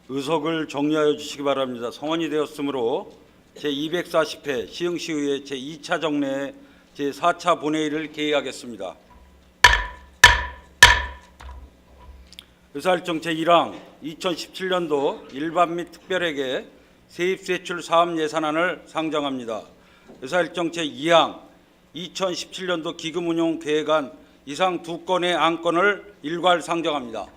의석을 정리하여 주시기 바랍니다. 성원이 되었으므로 제240회 시흥시의회 제2차 정례 제4차 본회의를 개의하겠습니다. 의사일정 제1항 2017년도 일반 및 특별회계 세입세출 사업 예산안을 상정합니다. 의사일정 제2항 2017년도 기금운용 계획안 이상 2건의 안건을 일괄 상정합니다.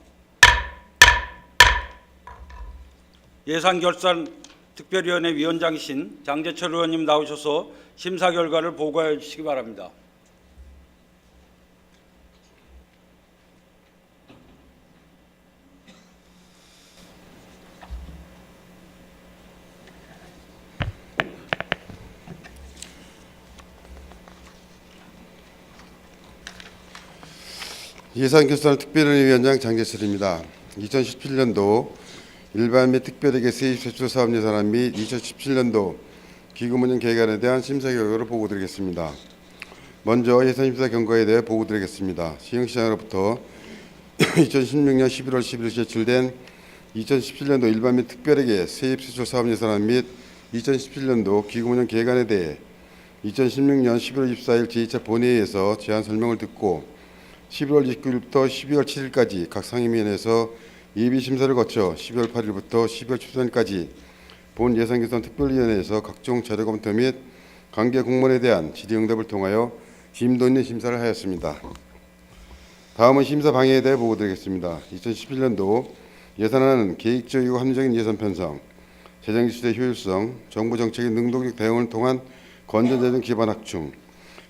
예산결산특별위원회 위원장이신 장재철 의원님 나오셔서 심사 결과를 보고해 주시기 바랍니다. 예산결산특별위원장 장재철입니다. 2017년도 일반 및 특별회계 세입세출 사업 예산안 및 2017년도 기금운용 계획안에 대한 심사 결과를 보고드리겠습니다. 먼저 예산심사 경과에 대해 보고드리겠습니다. 시흥시장으로부터 2016년 11월 11일 제출된 2017년도 일반 및 특별회계 세입세출 사업 예산안 및 2017년도 기금운용 계획안에 대해 2016년 11월 24일 제2차 본회의에서 제안 설명을 듣고 11월 29일부터 12월 7일까지 각 상임위원회에서 예비심사를 거쳐 12월 8일부터 12월 13일까지 본 예산결산특별위원회에서 각종 자료 검토 및 관계 공무원에 대한 질의응답을 통하여 심도 있는 심사를 하였습니다. 다음은 심사 방해에 대해 보고드리겠습니다. 2017년도 예산안은 계획적이고 합리적인 예산 편성, 재정지출의 효율성, 정부 정책의 능동적 대응을 통한 건전재정 기반 확충,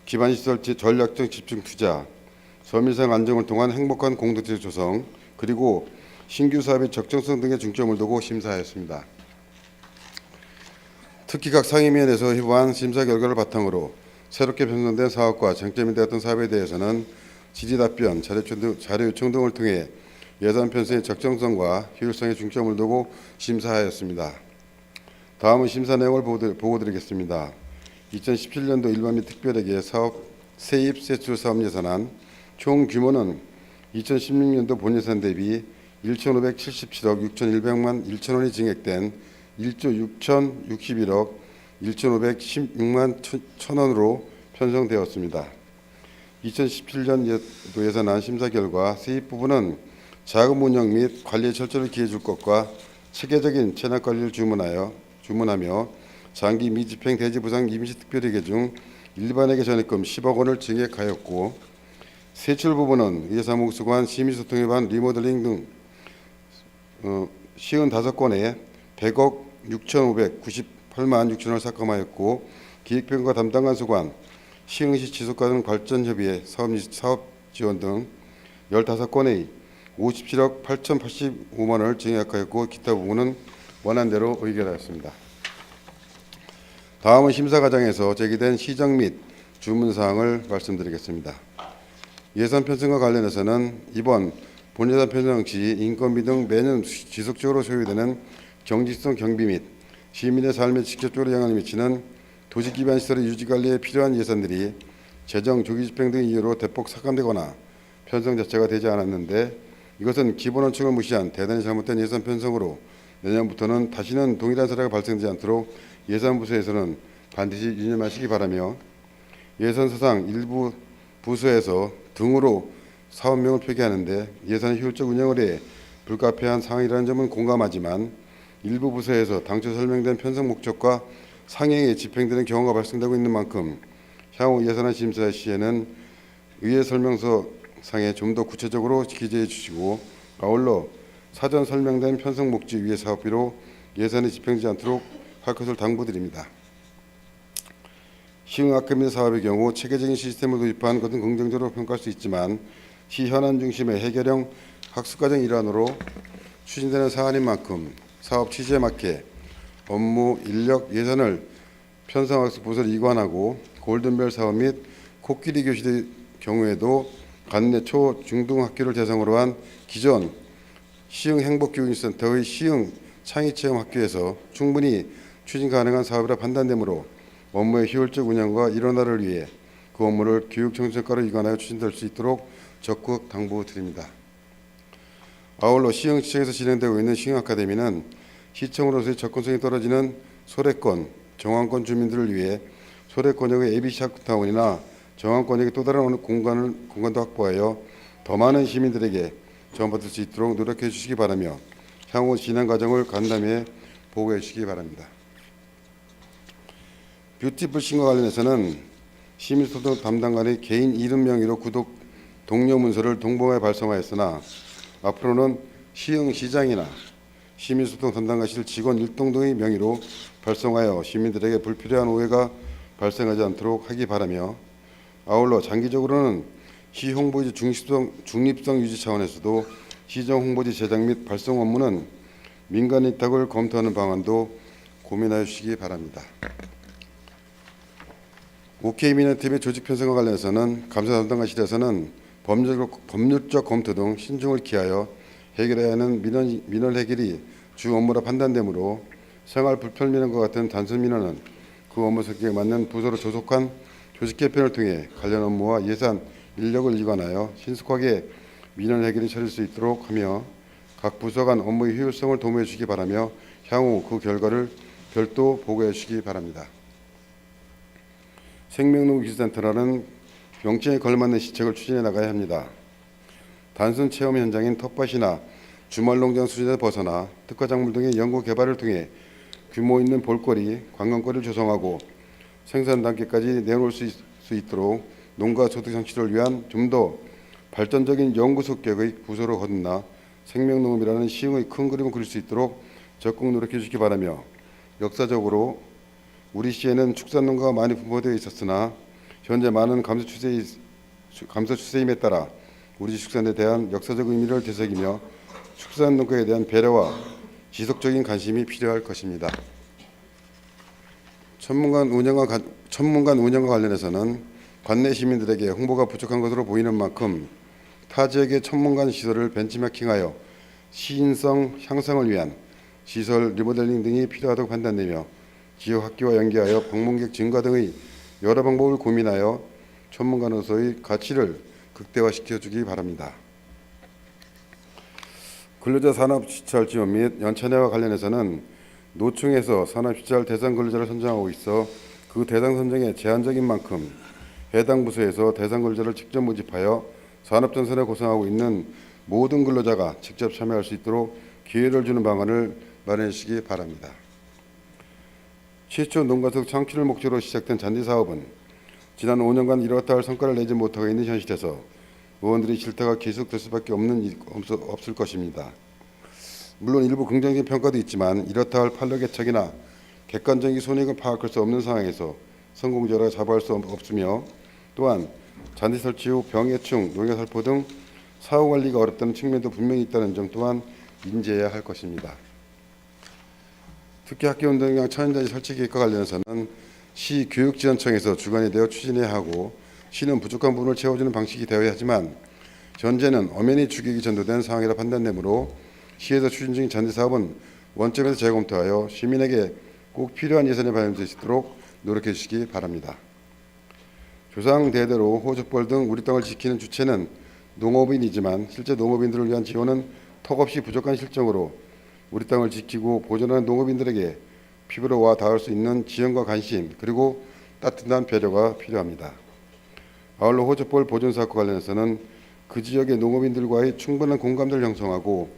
기반시설 전략적 집중 투자, 서민생 안정을 통한 행복한 공동체 조성, 그리고 신규 사업의 적정성 등에 중점을 두고 심사하였습니다. 특히 각 상임위원회에서 회부한 심사 결과를 바탕으로 새롭게 편성된 사업과 쟁점이 되었던 사업에 대해서는 질의답변, 자료 요청 등을 통해 예산 편성의 적정성과 효율성에 중점을 두고 심사하였습니다. 다음은 심사 내용을 보고드리겠습니다. 2017년도 일반 및 특별회계 사업 세입 세출 사업 예산안 총 규모는 2016년도 본예산 대비 1,577억 6,100만 1천 원이 증액된 1조 6,061억 1,516만 1천 원으로 편성되었습니다. 2017년 예산안 심사 결과 세입 부분은 자금 운영 및 관리의 철저를 기해 줄 것과 체계적인 체납 관리를 주문하며 장기 미집행 대지부상 임시특별회계 중 일반회계 전액금 10억 원을 증액하였고, 세출 부분은 의사사무소관 심의소통에 관한 리모델링 등 55건에 100억 6,598만 6천 원을 삭감하였고, 기획평가 담당관소관, 시흥시 지속가능 발전협의회 사업 지원 등 15건에 57억 8,085만 원을 증액하였고, 기타 부분은 원안대로 의결하였습니다. 다음은 심사 과정에서 제기된 시정 및 주문사항을 말씀드리겠습니다. 예산 편성과 관련해서는 이번 본예산 편성 시 인건비 등 매년 지속적으로 소요되는 경직성 경비 및 시민의 삶에 직접적으로 영향을 미치는 도시 기반 시설의 유지 관리에 필요한 예산들이 재정 조기 집행 등 이유로 대폭 삭감되거나 편성 자체가 되지 않았는데, 이것은 기본 원칙을 무시한 대단히 잘못된 예산 편성으로 내년부터는 다시는 동일한 사례가 발생되지 않도록 예산부서에서는 반드시 유념하시기 바라며, 예산서상 일부 부서에서 등으로 사업명을 표기하는데 예산의 효율적 운영을 위해 불가피한 상황이라는 점은 공감하지만, 일부 부서에서 당초 설명된 편성 목적과 상행에 집행되는 경우가 발생되고 있는 만큼 향후 예산안 심사 시에는 의회 설명서 상에 좀 더 구체적으로 기재해 주시고, 아울러 사전 설명된 편성 목적 위의 사업비로 예산이 집행되지 않도록 할 것을 당부드립니다. 시흥학급민 사업의 경우 체계적인 시스템을 도입한 것은 긍정적으로 평가할 수 있지만, 시 현안 중심의 해결형 학습과정 일환으로 추진되는 사안인 만큼 사업 취지에 맞게 업무, 인력, 예산을 편성학습 부서를 이관하고, 골든벨 사업 및 코끼리 교실의 경우에도 관내 초, 중등 학교를 대상으로 한 기존 시흥 행복교육센터의 시흥 창의체험학교에서 충분히 추진 가능한 사업이라 판단되므로 업무의 효율적 운영과 일원화를 위해 그 업무를 교육청정과로 이관하여 추진될 수 있도록 적극 당부드립니다. 아울러 시흥시청에서 진행되고 있는 시흥 아카데미는 시청으로서의 접근성이 떨어지는 소래권, 정왕권 주민들을 위해 소래권역의 ABC 학타운이나 정왕권역의 또 다른 어느 공간도 확보하여 더 많은 시민들에게 전받을 수 있도록 노력해 주시기 바라며 향후 진행 과정을 간담회 보고해 주시기 바랍니다. 뷰티풀싱과 관련해서는 시민소통 담당관의 개인 이름 명의로 구독 동료 문서를 동봉해 발송하였으나 앞으로는 시흥시장이나 시민소통 담당관실 직원 일동 등의 명의로 발송하여 시민들에게 불필요한 오해가 발생하지 않도록 하기 바라며 아울러 장기적으로는 시 홍보지 중립성 유지 차원에서도 시정 홍보지 제작 및 발송 업무는 민간 위탁을 검토하는 방안도 고민하여 주시기 바랍니다. OK미디어TV 조직 편성과 관련해서는 감사 담당관실에서는 법률적 검토 등 신중을 기하여 해결해야 하는 민원 해결이 주 업무라 판단되므로 생활 불편 민원과 같은 단순 민원은 그 업무 성격에 맞는 부서로 조속한 조직 개편을 통해 관련 업무와 예산, 인력을 이관하여 신속하게 민원 해결이 처릴 수 있도록 하며 각 부서 간 업무의 효율성을 도모해 주시기 바라며 향후 그 결과를 별도 보고해 주시기 바랍니다. 생명농기술센터라는 명칭에 걸맞는 시책을 추진해 나가야 합니다. 단순 체험 현장인 텃밭이나 주말농장 수준에서 벗어나 특화작물 등의 연구 개발을 통해 규모 있는 볼거리, 관광거리를 조성하고 생산 단계까지 내놓을 수 있도록 농가 소득 창출을 위한 좀 더 발전적인 연구소 격의 부서로 거듭나 생명농업이라는 시흥의 큰 그림을 그릴 수 있도록 적극 노력해 주시기 바라며 역사적으로 우리 시에는 축산농가가 많이 분포되어 있었으나 현재 많은 감소 추세임에 따라 우리 축산에 대한 역사적 의미를 되새기며 축산농가에 대한 배려와 지속적인 관심이 필요할 것입니다. 천문관 운영과 관련해서는 관내 시민들에게 홍보가 부족한 것으로 보이는 만큼 타 지역의 천문관 시설을 벤치마킹하여 시인성 향상을 위한 시설 리모델링 등이 필요하다고 판단되며 지역 학교와 연계하여 방문객 증가 등의 여러 방법을 고민하여 천문관으로서의 가치를 극대화시켜 주기 바랍니다. 근로자 산업시찰 지원 및 연차내와 관련해서는 노총에서 산업시찰 대상 근로자를 선정하고 있어 그 대상 선정에 제한적인 만큼 해당 부서에서 대상 근로자를 직접 모집하여 산업전선에 고생하고 있는 모든 근로자가 직접 참여할 수 있도록 기회를 주는 방안을 마련해 주시기 바랍니다. 최초 농가소득 창출을 목적으로 시작된 잔디사업은 지난 5년간 이렇다 할 성과를 내지 못하고 있는 현실에서 의원들의 질타가 계속될 수밖에 없을 것입니다. 물론 일부 긍정적인 평가도 있지만 이렇다 할 판례개척이나 객관적인 손익을 파악할 수 없는 상황에서 성공적으로 자부할 수 없으며 또한 잔디 설치 후 병해충, 농약살포 등 사후 관리가 어렵다는 측면도 분명히 있다는 점 또한 인지해야 할 것입니다. 특히 학교운동장 천연잔디 설치 계획과 관련해서는 시 교육지원청에서 주관이 되어 추진해야 하고 시는 부족한 부분을 채워주는 방식이 되어야 하지만 현재는 엄연히 주객이 전도된 상황이라 판단되므로 시에서 추진 중인 잔디 사업은 원점에서 재검토하여 시민에게 꼭 필요한 예산이 반영될 수 있도록 노력해 주시기 바랍니다. 조상 대대로 호접벌 등 우리 땅을 지키는 주체는 농업인이지만 실제 농업인들을 위한 지원은 턱없이 부족한 실정으로 우리 땅을 지키고 보존하는 농업인들에게 피부로 와 닿을 수 있는 지원과 관심 그리고 따뜻한 배려가 필요합니다. 아울러 호접벌 보존 사업과 관련해서는 그 지역의 농업인들과의 충분한 공감대를 형성하고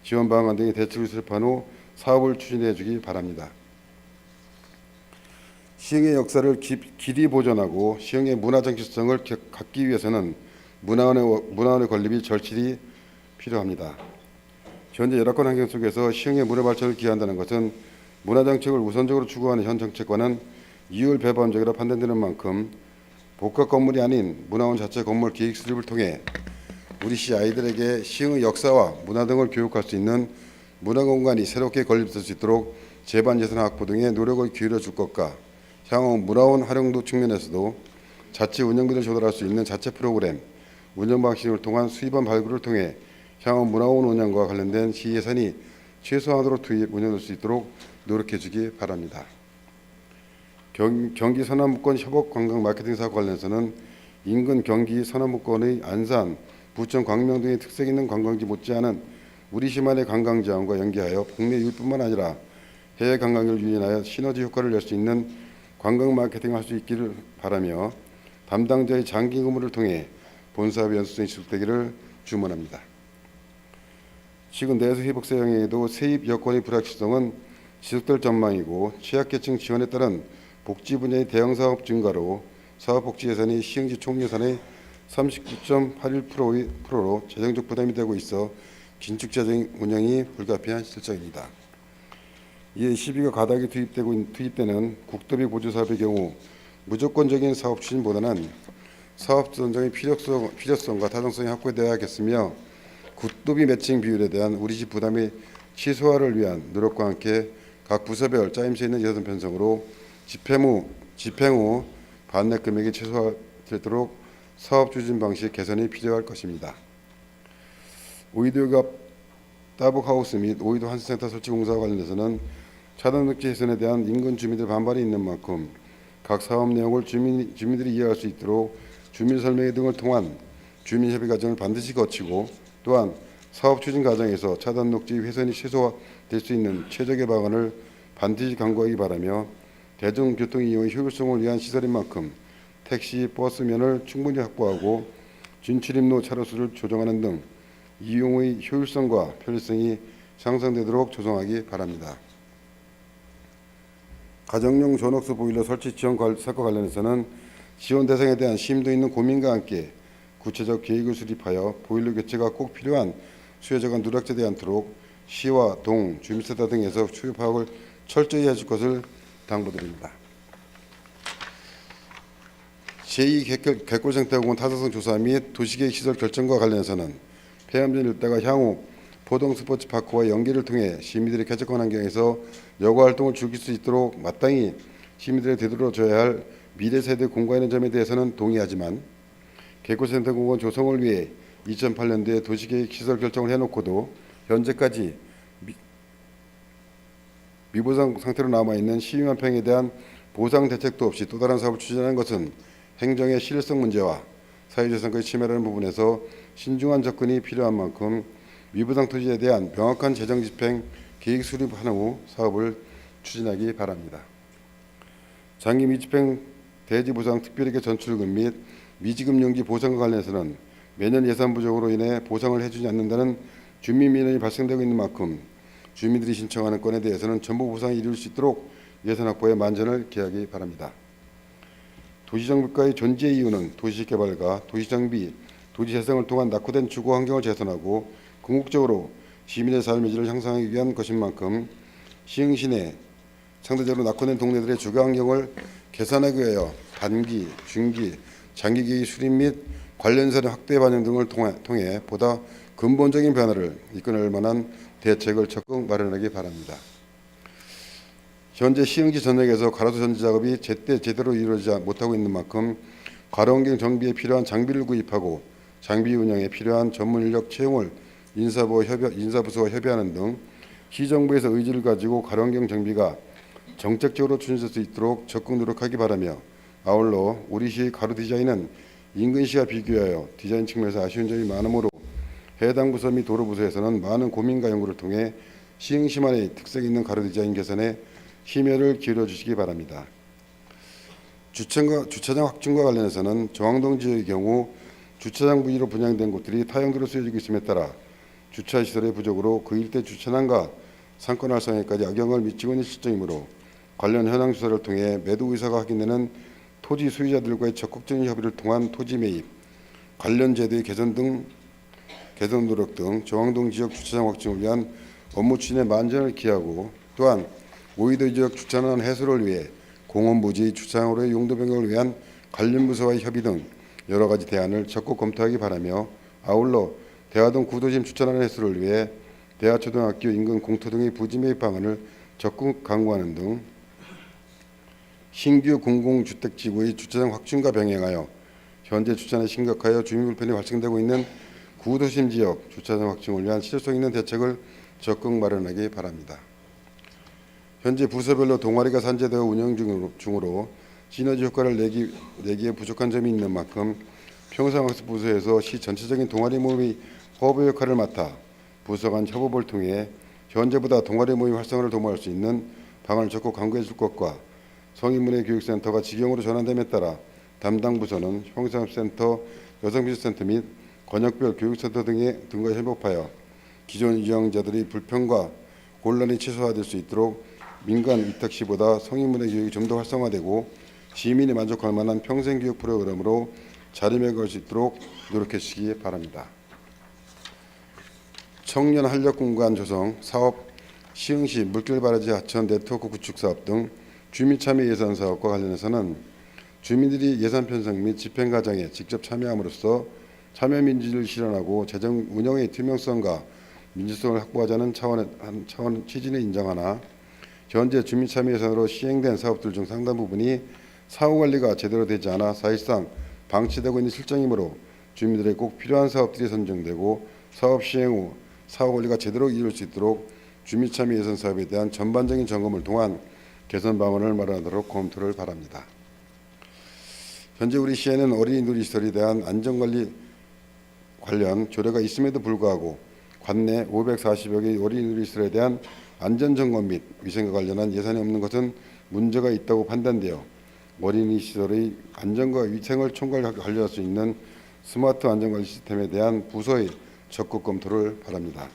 지원 방안 등의 대책을 수립한 후 사업을 추진해 주기 바랍니다. 시흥의 역사를 길이 보존하고 시흥의 문화정체성을 갖기 위해서는 문화원의 건립이 절실히 필요합니다. 현재 열악한 환경 속에서 시흥의 문화 발전을 기여한다는 것은 문화정책을 우선적으로 추구하는 현 정책과는 이율 배반적이라 판단되는 만큼 복합 건물이 아닌 문화원 자체 건물 기획 수립을 통해 우리 시 아이들에게 시흥의 역사와 문화 등을 교육할 수 있는 문화공간이 새롭게 건립될 수 있도록 재반 예산 확보 등의 노력을 기울여 줄 것과 향후 문화원 활용도 측면에서도 자체 운영비를 조달할 수 있는 자체 프로그램, 운영 방식을 통한 수입원 발굴을 통해 향후 문화원 운영과 관련된 시 예산이 최소한으로 투입 운영될 수 있도록 노력해 주기 바랍니다. 경기 서남북권 협업 관광 마케팅 사업 관련해서는 인근 경기 서남북권의 안산, 부천, 광명 등의 특색 있는 관광지 못지않은 우리 시만의 관광 지원과 연계하여 국내 유입뿐만 아니라 해외 관광을 유인하여 시너지 효과를 낼 수 있는 관광 마케팅을 할 수 있기를 바라며 담당자의 장기 근무를 통해 본사업의 연수성이 지속되기를 주문합니다. 최근 내수 회복세 영향에도 세입 여건의 불확실성은 지속될 전망이고 취약계층 지원에 따른 복지 분야의 대형 사업 증가로 사업복지 예산이 시행지 총 예산의 39.81%로 재정적 부담이 되고 있어 긴축 재정 운영이 불가피한 실정입니다. 이에 시비가 가닥이 투입되는 국도비 보조 사업의 경우 무조건적인 사업 추진보다는 사업 전장의 필요성과 타당성이 확보되어야겠으며 국도비 매칭 비율에 대한 우리집 부담의 최소화를 위한 노력과 함께 각 부서별 짜임새 있는 예산 편성으로 집행 후 반납 금액이 최소화되도록 사업 추진 방식 개선이 필요할 것입니다. 오이도 옆 따북하우스 및 오이도 한센터 설치 공사와 관련해서는 차단 녹지 해선에 대한 인근 주민들 반발이 있는 만큼 각 사업 내용을 주민들이 이해할 수 있도록 주민 설명회 등을 통한 주민 협의 과정을 반드시 거치고 또한 사업 추진 과정에서 차단 녹지 훼손이 최소화될 수 있는 최적의 방안을 반드시 강구하기 바라며 대중교통 이용의 효율성을 위한 시설인 만큼 택시, 버스면을 충분히 확보하고 진출입로 차로수를 조정하는 등 이용의 효율성과 편리성이 향상되도록 조성하기 바랍니다. 가정용 전옥수 보일러 설치 지원 사건과 관련해서는 지원 대상에 대한 심도 있는 고민과 함께 구체적 계획을 수립하여 보일러 교체가 꼭 필요한 수요자가 누락되지 않도록 시와 동, 주민센터 등에서 수요 파악을 철저히 해줄 것을 당부드립니다. 제2객골생태공원 타사성 조사 및 도시계획 시설 결정과 관련해서는 폐암전 일대가 향후 포동 스포츠파크와 연계를 통해 시민들의 쾌적한 환경에서 여가 활동을 즐길 수 있도록 마땅히 시민들의 되돌아줘야 할 미래 세대 공간인 점에 대해서는 동의하지만 객골센터공원 조성을 위해 2008년도에 도시계획 시설 결정을 해놓고도 현재까지 미보상 상태로 남아있는 12만 평에 대한 보상 대책도 없이 또 다른 사업을 추진하는 것은 행정의 신뢰성 문제와 사회재산권의 침해라는 부분에서 신중한 접근이 필요한 만큼 미보상 토지에 대한 명확한 재정 집행 계획 수립한 후 사업을 추진하기 바랍니다. 장기 미집행 대지 보상 특별회계 전출금 및 미지급 용지 보상과 관련해서는 매년 예산 부족으로 인해 보상을 해주지 않는다는 주민 민원이 발생되고 있는 만큼 주민들이 신청하는 건에 대해서는 전부 보상이 이룰 수 있도록 예산 확보에 만전을 기하기 바랍니다. 도시정비과의 존재 이유는 도시개발과 도시정비, 도시재생을 통한 낙후된 주거 환경을 개선하고 궁극적으로 시민의 삶의 질을 향상하기 위한 것인 만큼 시흥시 내 상대적으로 낙후된 동네들의 주거 환경을 개선하기 위하여 단기, 중기, 장기 계획 수립 및 관련 사례 확대 반영 등을 통해 보다 근본적인 변화를 이끌어낼 만한 대책을 적극 마련하기 바랍니다. 현재 시흥시 전역에서 가로수 전지 작업이 제대로 이루어지지 못하고 있는 만큼 가로환경 정비에 필요한 장비를 구입하고 장비 운영에 필요한 전문 인력 채용을 인사부서와 협의하는 등 시정부에서 의지를 가지고 가로환경 정비가 정책적으로 추진될 수 있도록 적극 노력하기 바라며 아울러 우리 시 가로 디자인은 인근시와 비교하여 디자인 측면에서 아쉬운 점이 많으므로 해당 부서 및 도로부서에서는 많은 고민과 연구를 통해 시흥시만의 특색 있는 가로 디자인 개선에 심혈을 기울여 주시기 바랍니다. 주차장 확충과 관련해서는 정왕동 지역의 경우 주차장 부지로 분양된 곳들이 타용도로 쓰여지고 있음에 따라 주차시설의 부족으로 그 일대 주차장과 상권 활성화까지 악영향을 미치고 있는 실정이므로 관련 현황 조사를 통해 매도 의사가 확인되는 토지 소유자들과의 적극적인 협의를 통한 토지 매입, 관련 제도의 개선 노력 등 정왕동 지역 주차장 확충을 위한 업무 추진에 만전을 기하고 또한 오이도 지역 주차난 해소를 위해 공원부지 주차장으로의 용도 변경을 위한 관련 부서와의 협의 등 여러 가지 대안을 적극 검토하기 바라며 아울러 대화동 구도심 주차난 해소를 위해 대하초등학교 인근 공터 등의 부지 매입 방안을 적극 강구하는 등 신규 공공주택지구의 주차장 확충과 병행하여 현재 주차난이 심각하여 주민 불편이 발생되고 있는 구도심 지역 주차장 확충을 위한 실효성 있는 대책을 적극 마련하기 바랍니다. 현재 부서별로 동아리가 산재되어 운영 중으로 시너지 효과를 내기에 부족한 점이 있는 만큼 평상학습 부서에서 시 전체적인 동아리 모임의 허브 역할을 맡아 부서 간 협업을 통해 현재보다 동아리 모임 활성화를 도모할 수 있는 방안을 적극 강구해 줄 것과 성인문예교육센터가 직영으로 전환됨에 따라 담당 부서는 형사센터, 여성비즈센터 및 권역별 교육센터 등과 협업하여 기존 유형자들의 불평과 곤란이 최소화될 수 있도록 민간 위탁 시보다 성인문예 교육이 좀 더 활성화되고 시민이 만족할 만한 평생교육 프로그램으로 자리매김할 수 있도록 노력해 주시기 바랍니다. 청년 활력 공간 조성 사업, 시흥시 물길 바라지 하천 네트워크 구축 사업 등 주민 참여 예산 사업과 관련해서는 주민들이 예산 편성 및 집행 과정에 직접 참여함으로써 참여 민주를 실현하고 재정 운영의 투명성과 민주성을 확보하자는 차원 취지는 인정하나 현재 주민 참여 예산으로 시행된 사업들 중 상당 부분이 사후 관리가 제대로 되지 않아 사실상 방치되고 있는 실정이므로 주민들에게 꼭 필요한 사업들이 선정되고 사업 시행 후 사후 관리가 제대로 이룰 수 있도록 주민 참여 예산 사업에 대한 전반적인 점검을 통한 개선 방안을 마련하도록 검토를 바랍니다. 현재 우리 시에는 어린이 놀이시설에 대한 안전관리 관련 조례가 있음에도 불구하고 관내 540여 개의 어린이 놀이시설에 대한 안전점검 및 위생과 관련한 예산이 없는 것은 문제가 있다고 판단되어 어린이 시설의 안전과 위생을 총괄 관리할 수 있는 스마트 안전관리 시스템에 대한 부서의 적극 검토를 바랍니다.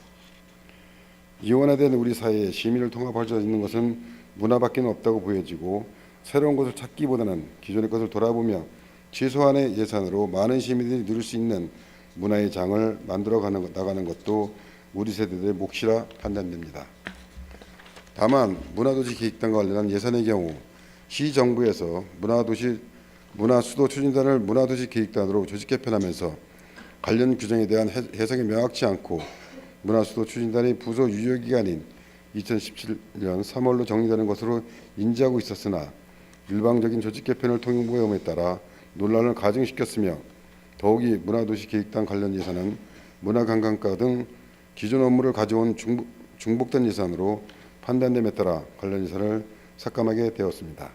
이원화된 우리 사회에 시민을 통합할 수 있는 것은 문화밖에 없다고 보여지고 새로운 것을 찾기보다는 기존의 것을 돌아보며 최소한의 예산으로 많은 시민들이 누릴 수 있는 문화의 장을 만들어 나가는 것도 우리 세대들의 몫이라 판단됩니다. 다만 문화도시 계획단과 관련한 예산의 경우 시정부에서 문화수도 추진단을 문화도시 계획단으로 조직 개편하면서 관련 규정에 대한 해석이 명확치 않고 문화수도 추진단의 부서 유효기간인 2017년 3월로 정리되는 것으로 인지하고 있었으나 일방적인 조직 개편을 통보함에 따라 논란을 가중시켰으며 더욱이 문화도시 계획단 관련 예산은 문화관광과 등 기존 업무를 가져온 중복된 예산으로 판단됨에 따라 관련 예산을 삭감하게 되었습니다.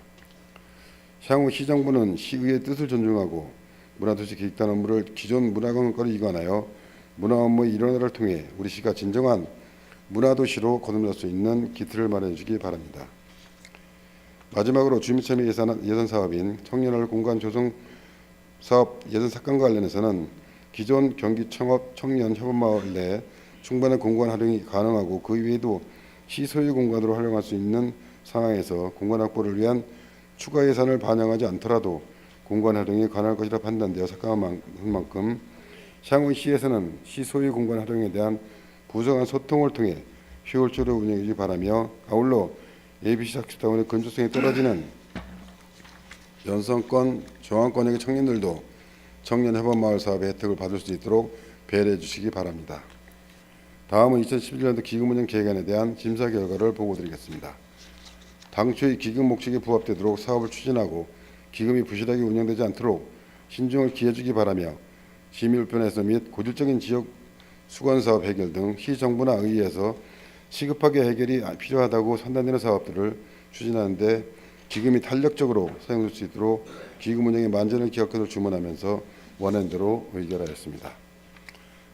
향후 시정부는 시의회 뜻을 존중하고 문화도시 계획단 업무를 기존 문화관광과로 이관하여 문화 업무의 일원화를 통해 우리 시가 진정한 문화도시로 거듭날 수 있는 기틀을 마련해 주기 바랍니다. 마지막으로 주민참여 예산 사업인 청년활 공간 조성 사업 예산 삭감과 관련해서는 기존 경기 청업 청년 협업마을 내 충분한 공간 활용이 가능하고 그 이외에도 시소유 공간으로 활용할 수 있는 상황에서 공간 확보를 위한 추가 예산을 반영하지 않더라도 공간 활용이 가능할 것이라 판단되어 삭감한 만큼 향후 시에서는 시소유 공간 활용에 대한 부서 간 소통을 통해 효율적으로 운영해 주기 바라며 아울러 ABC 학습단원의 근저성이 떨어지는 연성권, 저항권역의 청년들도 청년협업마을 사업의 혜택을 받을 수 있도록 배려해 주시기 바랍니다. 다음은 2011년도 기금운영 계획안에 대한 심사 결과를 보고드리겠습니다. 당초의 기금 목적에 부합되도록 사업을 추진하고 기금이 부실하게 운영되지 않도록 신중을 기해 주기 바라며 시민불편 해소 및 고질적인 지역 수건사업 해결 등 시정부나 의회에서 시급하게 해결이 필요하다고 판단되는 사업들을 추진하는 데 기금이 탄력적으로 사용될 수 있도록 기금 운영의 만전을 기억하도록 주문하면서 원하는 대로 의결하였습니다.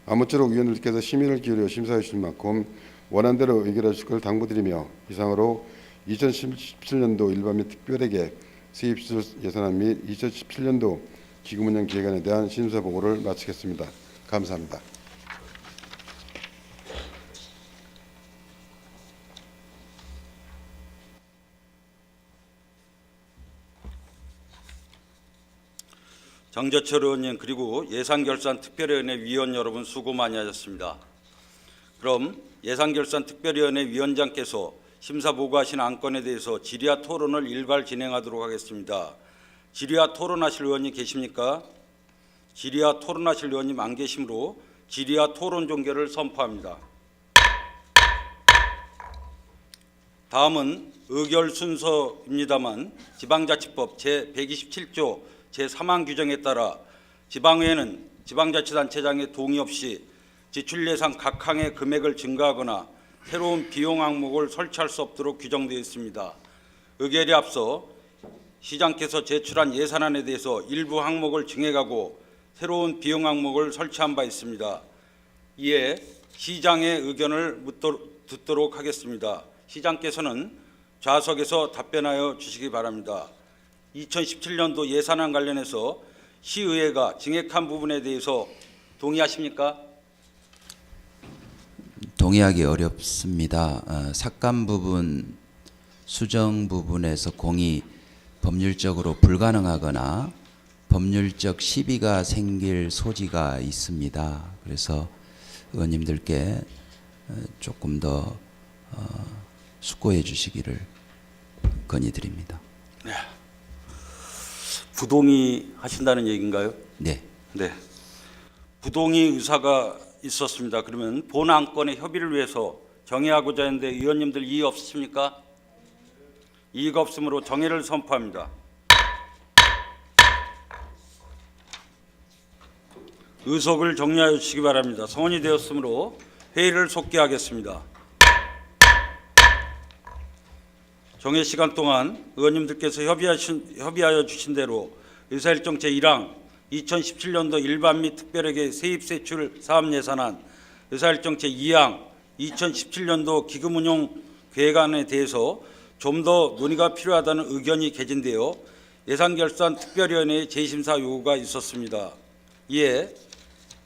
아무쪼록 위원들께서 심의를 기울여 심사해 주실 만큼 원하는 대로 의결하실 것을 당부드리며 이상으로 2017년도 일반 및 특별회계 세입시설 예산안 및 2017년도 기금 운영 계획안에 대한 심사 보고를 마치겠습니다. 감사합니다. 장재철 의원님 그리고 예산결산특별위원회 위원 여러분 수고 많이 하셨습니다. 그럼 예산결산특별위원회 위원장께서 심사보고하신 안건에 대해서 질의와 토론을 일괄 진행하도록 하겠습니다. 질의와 토론하실 의원이 계십니까? 질의와 토론하실 의원님 안 계시므로 질의와 토론 종결을 선포합니다. 다음은 의결 순서입니다만 지방자치법 제127조 제3항 규정에 따라 지방의회는 지방자치단체장의 동의 없이 지출예산 각 항의 금액을 증가하거나 새로운 비용 항목을 설치할 수 없도록 규정되어 있습니다. 의결에 앞서 시장께서 제출한 예산안에 대해서 일부 항목을 증액하고 새로운 비용 항목을 설치한 바 있습니다. 이에 시장의 의견을 듣도록 하겠습니다. 시장께서는 좌석에서 답변하여 주시기 바랍니다. 2017년도 예산안 관련해서 시의회가 증액한 부분에 대해서 동의하십니까? 동의하기 어렵습니다. 삭감 부분, 수정 부분에서 공이 법률적으로 불가능하거나 법률적 시비가 생길 소지가 있습니다. 그래서 의원님들께 조금 더 숙고해 주시기를 건의드립니다. 부동의하신다는 얘기인가요? 네. 네. 부동의 의사가 있었습니다. 그러면 본 안건의 협의를 위해서 정의하고자 하는데 의원님들 이의 없으십니까? 이의가 없으므로 정의를 선포합니다. 의석을 정리하여 주시기 바랍니다. 성원이 되었으므로 회의를 속기하겠습니다. 정회 시간 동안 의원님들께서 협의하여 주신 대로 의사일정 제1항 2017년도 일반 및 특별회계 세입세출 사업예산안, 의사일정 제2항 2017년도 기금운용 계획안에 대해서 좀 더 논의가 필요하다는 의견이 개진되어 예산결산 특별위원회의 재심사 요구가 있었습니다. 이에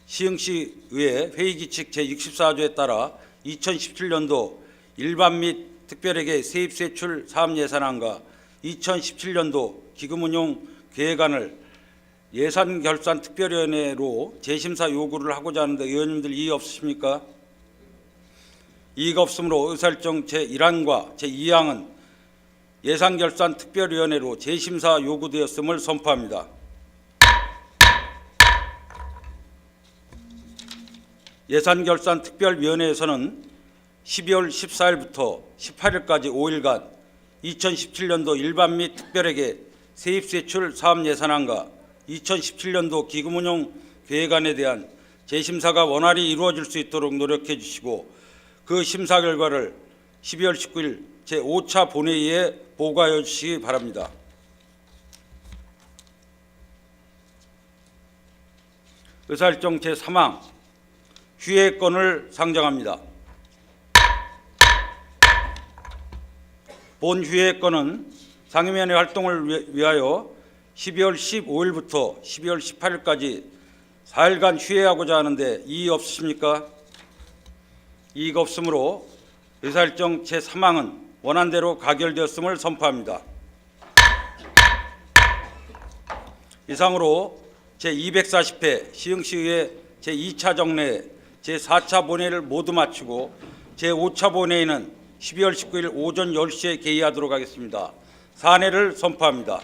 시흥시의회 회의규칙 제64조에 따라 2017년도 일반 및 특별회계 세입세출 사업예산안과 2017년도 기금운용 계획안을 예산결산특별위원회로 재심사 요구를 하고자 하는데 의원님들 이의 없으십니까? 이의가 없으므로 의사일정 제1항과 제2항은 예산결산특별위원회로 재심사 요구되었음을 선포합니다. 예산결산특별위원회에서는 12월 14일부터 18일까지 5일간 2017년도 일반 및 특별회계 세입세출 사업예산안과 2017년도 기금운용 계획안에 대한 재심사가 원활히 이루어질 수 있도록 노력해 주시고 그 심사 결과를 12월 19일 제5차 본회의에 보고하여 주시기 바랍니다. 의사일정 제3항 휴회권을 상정합니다. 본 휴회권은 상임위원회 활동을 위하여 12월 15일부터 12월 18일까지 4일간 휴회하고자 하는데 이의 없으십니까? 이의가 없으므로 의사일정 제3항은 원안대로 가결되었음을 선포합니다. 이상으로 제240회 시흥시의회 제2차 정례, 제4차 본회의를 모두 마치고 제5차 본회의는 12월 19일 오전 10시에 개의하도록 하겠습니다. 사내를 선포합니다.